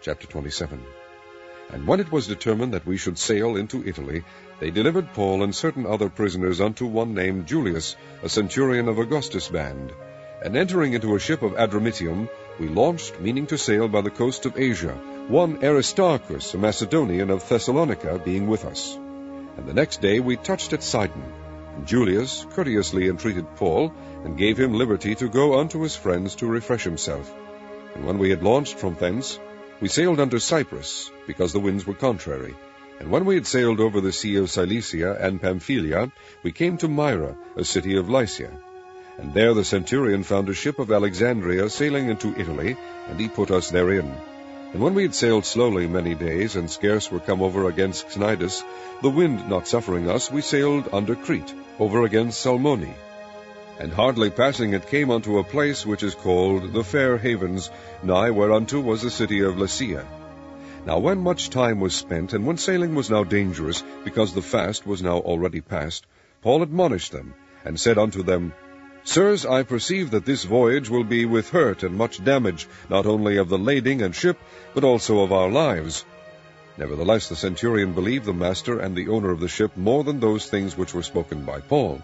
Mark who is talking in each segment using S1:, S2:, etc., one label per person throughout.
S1: Chapter 27. And when it was determined that we should sail into Italy, they delivered Paul and certain other prisoners unto one named Julius, a centurion of Augustus' band. And entering into a ship of Adramyttium, we launched, meaning to sail by the coast of Asia, one Aristarchus, a Macedonian of Thessalonica, being with us. And the next day we touched at Sidon. And Julius courteously entreated Paul, and gave him liberty to go unto his friends to refresh himself. And when we had launched from thence, we sailed unto Cyprus, because the winds were contrary. And when we had sailed over the sea of Cilicia and Pamphylia, we came to Myra, a city of Lycia. And there the centurion found a ship of Alexandria sailing into Italy, and he put us therein. And when we had sailed slowly many days, and scarce were come over against Cnidus, the wind not suffering us, we sailed under Crete, over against Salmone. And hardly passing it came unto a place which is called the Fair Havens, nigh whereunto was the city of Lasea. Now when much time was spent, and when sailing was now dangerous, because the fast was now already past, Paul admonished them, and said unto them, Sirs, I perceive that this voyage will be with hurt and much damage, not only of the lading and ship, but also of our lives. Nevertheless the centurion believed the master and the owner of the ship more than those things which were spoken by Paul.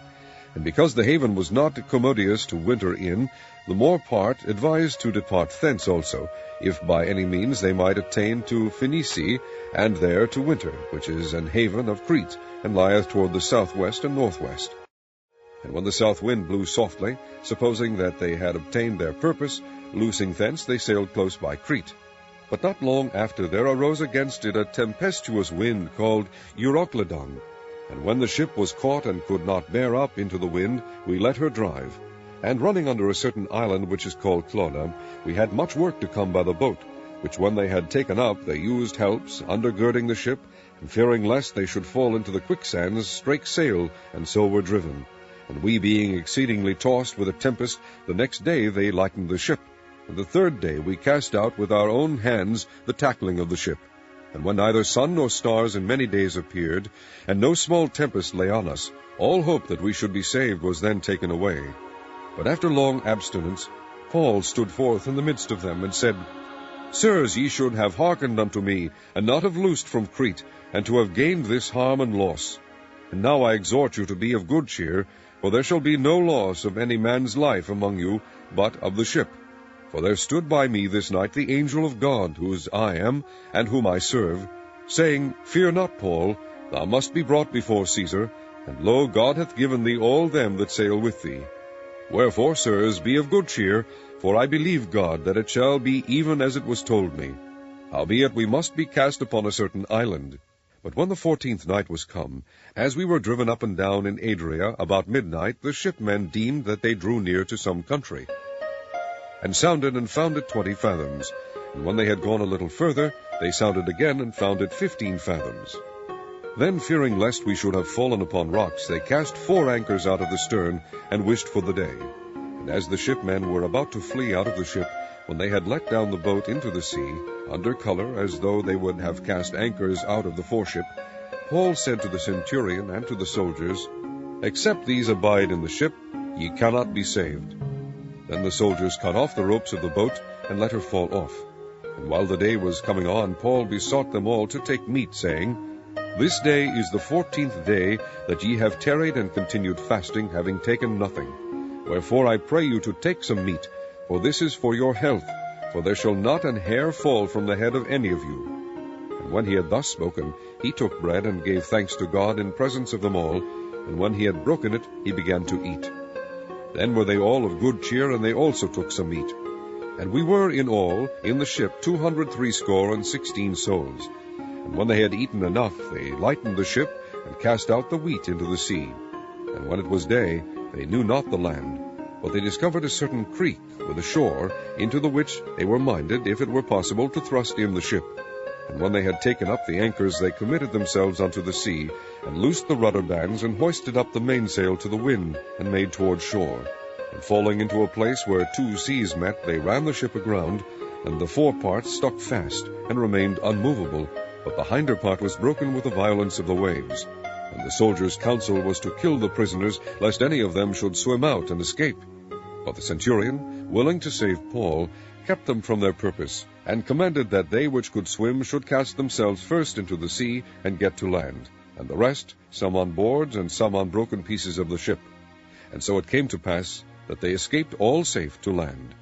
S1: And because the haven was not commodious to winter in, the more part advised to depart thence also, if by any means they might attain to Phoenice, and there to winter, which is an haven of Crete, and lieth toward the southwest and northwest. And when the south wind blew softly, supposing that they had obtained their purpose, loosing thence they sailed close by Crete. But not long after there arose against it a tempestuous wind called Euroclydon. And when the ship was caught and could not bear up into the wind, we let her drive. And running under a certain island which is called Clauda, we had much work to come by the boat, which when they had taken up, they used helps, undergirding the ship, and fearing lest they should fall into the quicksands, strake sail, and so were driven. And we being exceedingly tossed with a tempest, the next day they lightened the ship. And the third day we cast out with our own hands the tackling of the ship. And when neither sun nor stars in many days appeared, and no small tempest lay on us, all hope that we should be saved was then taken away. But after long abstinence, Paul stood forth in the midst of them, and said, Sirs, ye should have hearkened unto me, and not have loosed from Crete, and to have gained this harm and loss. And now I exhort you to be of good cheer, for there shall be no loss of any man's life among you, but of the ship. For there stood by me this night the angel of God, whose I am, and whom I serve, saying, Fear not, Paul, thou must be brought before Caesar, and lo, God hath given thee all them that sail with thee. Wherefore, sirs, be of good cheer, for I believe God that it shall be even as it was told me. Howbeit we must be cast upon a certain island. But when the 14th night was come, as we were driven up and down in Adria about midnight, the shipmen deemed that they drew near to some country, and sounded, and found it 20 fathoms. And when they had gone a little further, they sounded again, and found it 15 fathoms. Then, fearing lest we should have fallen upon rocks, they cast 4 anchors out of the stern, and wished for the day. And as the shipmen were about to flee out of the ship, when they had let down the boat into the sea, under color, as though they would have cast anchors out of the foreship, Paul said to the centurion and to the soldiers, Except these abide in the ship, ye cannot be saved. Then the soldiers cut off the ropes of the boat, and let her fall off. And while the day was coming on, Paul besought them all to take meat, saying, This day is the 14th day that ye have tarried and continued fasting, having taken nothing. Wherefore I pray you to take some meat, for this is for your health, for there shall not an hair fall from the head of any of you. And when he had thus spoken, he took bread, and gave thanks to God in presence of them all, and when he had broken it, he began to eat. Then were they all of good cheer, and they also took some meat. And we were in all, in the ship, 260 souls. And when they had eaten enough, they lightened the ship, and cast out the wheat into the sea. And when it was day, they knew not the land, but they discovered a certain creek with a shore, into the which they were minded, if it were possible, to thrust in the ship. And when they had taken up the anchors, they committed themselves unto the sea, and loosed the rudder bands, and hoisted up the mainsail to the wind, and made toward shore. And falling into a place where 2 seas met, they ran the ship aground, and the fore part stuck fast, and remained unmovable, but the hinder part was broken with the violence of the waves. And the soldiers' counsel was to kill the prisoners, lest any of them should swim out and escape. But the centurion, willing to save Paul, kept them from their purpose, and commanded that they which could swim should cast themselves first into the sea and get to land, and the rest, some on boards and some on broken pieces of the ship. And so it came to pass that they escaped all safe to land.